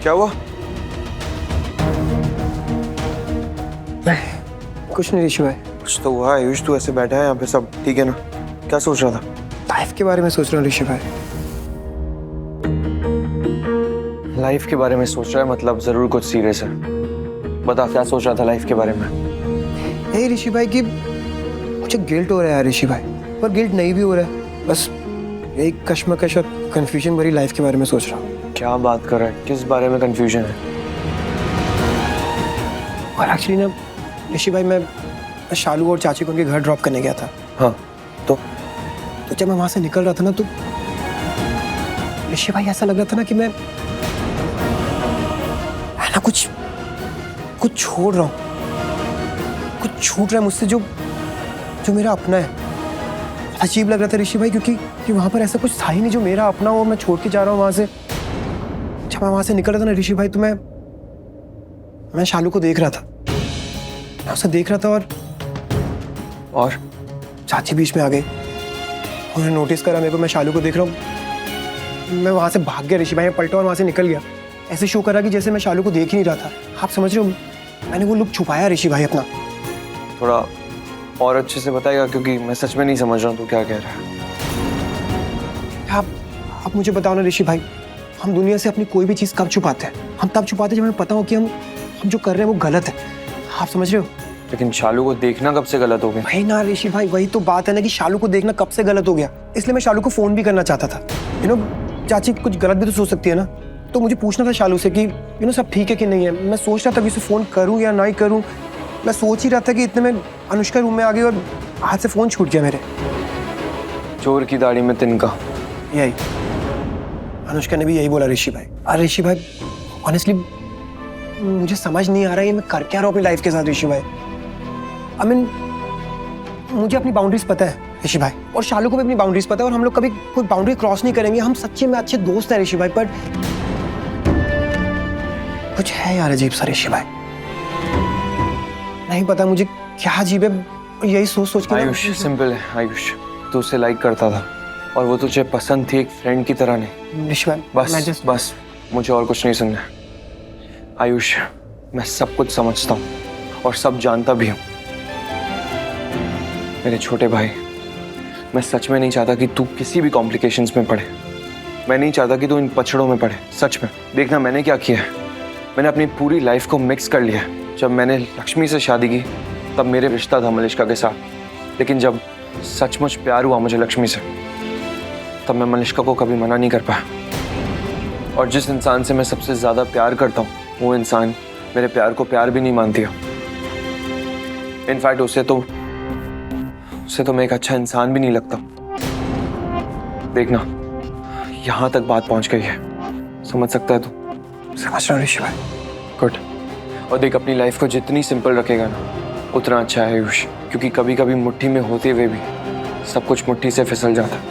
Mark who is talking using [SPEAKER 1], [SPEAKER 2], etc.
[SPEAKER 1] क्या हुआ?
[SPEAKER 2] कुछ नहीं ऋषि भाई।
[SPEAKER 1] कुछ तो हुआ। आयुष तू ऐसे बैठा है यहाँ पे, सब ठीक है ना? क्या सोच रहा था?
[SPEAKER 2] लाइफ के बारे में सोच रहा हूँ ऋषि भाई।
[SPEAKER 1] लाइफ के बारे में सोच रहा है मतलब जरूर कुछ सीरियस है। बता क्या सोच रहा था लाइफ के बारे में?
[SPEAKER 2] यही ऋषि भाई कि मुझे गिल्ट हो रहा है ऋषि भाई, पर गिल्ट नहीं भी हो रहा है। बस यही कश्मकश और कंफ्यूजन भरी लाइफ के बारे में सोच रहा हूँ।
[SPEAKER 1] क्या बात कर रहा है? किस बारे में कंफ्यूजन है?
[SPEAKER 2] और एक्चुअली ना ऋषि भाई, मैं शालू और चाची को उनके घर ड्रॉप करने गया था।
[SPEAKER 1] हाँ तो
[SPEAKER 2] जब मैं वहां से निकल रहा था ना, तो ऋषि भाई ऐसा लग रहा था ना कि मैं ना कुछ छोड़ रहा हूँ, कुछ छूट रहा है मुझसे जो मेरा अपना है। अजीब लग रहा था ऋषि भाई, क्योंकि वहां पर ऐसा कुछ था ही नहीं जो मेरा अपना हो। मैं छोड़ के जा रहा हूँ वहां से। जब मैं वहां से निकल रहा था ना ऋषि भाई, तो मैं शालू को देख रहा था। मैं उसे देख रहा था और चाची बीच में आ गई। उन्होंने नोटिस करा मेरे को, मैं शालू को देख रहा हूँ। मैं वहां से भाग गया ऋषि भाई, मैं पलटा और वहां से निकल गया। ऐसे शो करा कि जैसे मैं शालू को देख ही नहीं रहा था। आप समझ रहे हो? मैंने वो लुक छुपाया ऋषि भाई अपना।
[SPEAKER 1] थोड़ा और अच्छे से बताएगा, क्योंकि मैं सच में नहीं समझ रहा हूँ तू क्या कह रहा है।
[SPEAKER 2] आप मुझे बताओ ना ऋषि भाई, हम दुनिया से अपनी कोई भी चीज़ कब छुपाते हैं? हम तब छुपाते हैं जब हमें पता हो कि हम जो कर रहे हैं वो गलत है। आप समझ रहे हो?
[SPEAKER 1] लेकिन शालू को देखना कब से गलत हो गया?
[SPEAKER 2] भाई ना ऋषि भाई, वही तो बात है ना कि शालू को देखना कब से गलत हो गया। इसलिए मैं शालू को फोन भी करना चाहता था। चाची कुछ गलत भी तो सोच सकती है ना, तो मुझे पूछना था शालू से कि सब ठीक है कि नहीं है। मैं सोच रहा था कि उसे फोन करूं या नहीं करूं। मैं सोच ही रहा था कि इतने में अनुष्का रूम में आ गई और हाथ से फोन छूट गया मेरे।
[SPEAKER 1] चोर की दाढ़ी में तिनका।
[SPEAKER 2] यही अनुष्का ने भी यही बोला ऋषि भाई। अरे ऋषि भाई, ऑनेस्टली मुझे समझ नहीं आ रहा है मैं कर क्या रहा हूँ अपनी लाइफ के साथ ऋषि भाई। आई मीन मुझे अपनी बाउंड्रीज पता है ऋषि भाई, और शालू को भी अपनी बाउंड्रीज पता है, और हम लोग कभी कोई बाउंड्री क्रॉस नहीं करेंगे। हम सच्चे में अच्छे दोस्त हैं ऋषि भाई, पर कुछ है यार अजीब सा ऋषि भाई। नहीं पता मुझे क्या अजीब है। यही सोच के
[SPEAKER 1] आयुष सिंपल है। आयुष तू उसे लाइक करता था और वो तुझे पसंद थी, एक फ्रेंड की तरह नहीं।
[SPEAKER 2] ऋषि भाई
[SPEAKER 1] बस मुझे और कुछ नहीं सुनना। आयुष मैं सब कुछ समझता हूँ और सब जानता भी हूँ। मेरे छोटे भाई, मैं सच में नहीं चाहता कि तू किसी भी कॉम्प्लिकेशंस में पड़े। मैं नहीं चाहता कि तू इन पछड़ों में पड़े। सच में देखना मैंने क्या किया है। मैंने अपनी पूरी लाइफ को मिक्स कर लिया। जब मैंने लक्ष्मी से शादी की तब मेरे रिश्ता था मलिष्का के साथ, लेकिन जब सचमुच प्यार हुआ मुझे लक्ष्मी से, तब मैं मलिष्का को कभी मना नहीं कर पाया। और जिस इंसान से मैं सबसे ज़्यादा प्यार करता हूँ, वो इंसान मेरे प्यार को प्यार भी नहीं मानती है। इनफैक्ट उसे तो मैं एक अच्छा इंसान भी नहीं लगता। देखना यहाँ तक बात पहुँच गई है। समझ सकता है तू?
[SPEAKER 2] समझ रहा हूँ ऋषि भाई।
[SPEAKER 1] गुड। और देख, अपनी लाइफ को जितनी सिंपल रखेगा ना उतना अच्छा है आयुष, क्योंकि कभी कभी मुट्ठी में होते हुए भी सब कुछ मुट्ठी से फिसल जाता है।